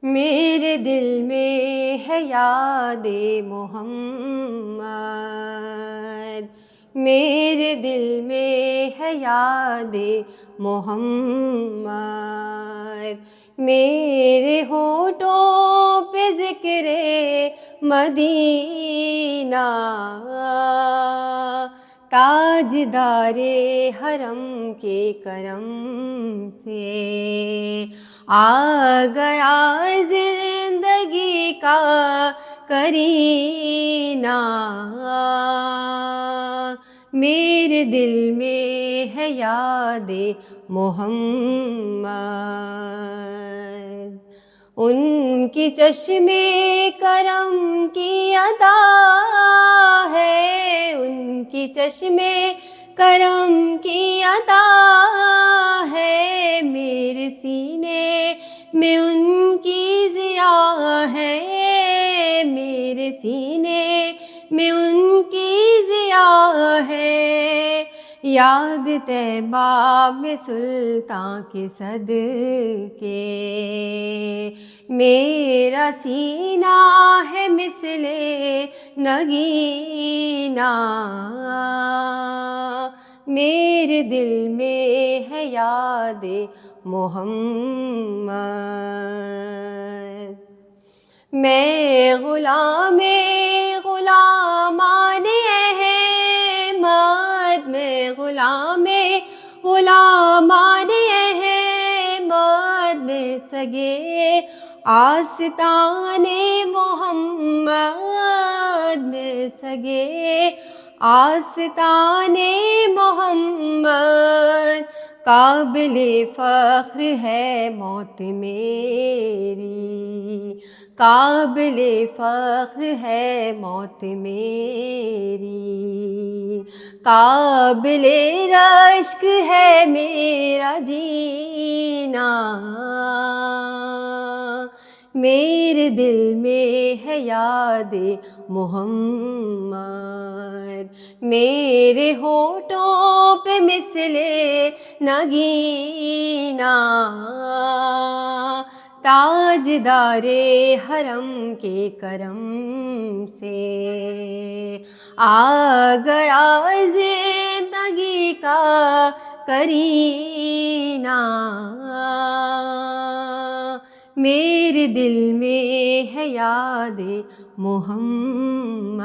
میرے دل میں ہے یاد محمد، میرے دل میں ہے یاد محمد، میرے ہونٹوں پہ ذکر مدینہ، تاجدار حرم کے کرم سے آ گیا زندگی کا کرینہ، میرے دل میں ہے یاد محمد، ان کی چشم کرم کی عطا ہے، ان کی چشم کرم کی عطا ہے، میرے سینے میں ان کی ضیا ہے، میرے سینے میں ان کی ضیا ہے، یاد طیبہ میں سلطان کے صدقے، میرا سینہ ہے مثل نگینہ، میرے دل میں ہے یاد محمد، میں غلام غلامان احمد، میں غلام غلامان احمد، میں سگے آستان محمد، میں سگے آستان محمد، قابل فخر ہے موت میری، قابل فخر ہے موت میری، قابل رشک ہے میرا جینا، میرے دل میں ہے یاد محمد، میرے ہونٹوں پہ مثل نگینہ، تاجدار حرم کے کرم سے آ گیا زندگی کا کرینہ، میرے دل میں ہے یاد محمد۔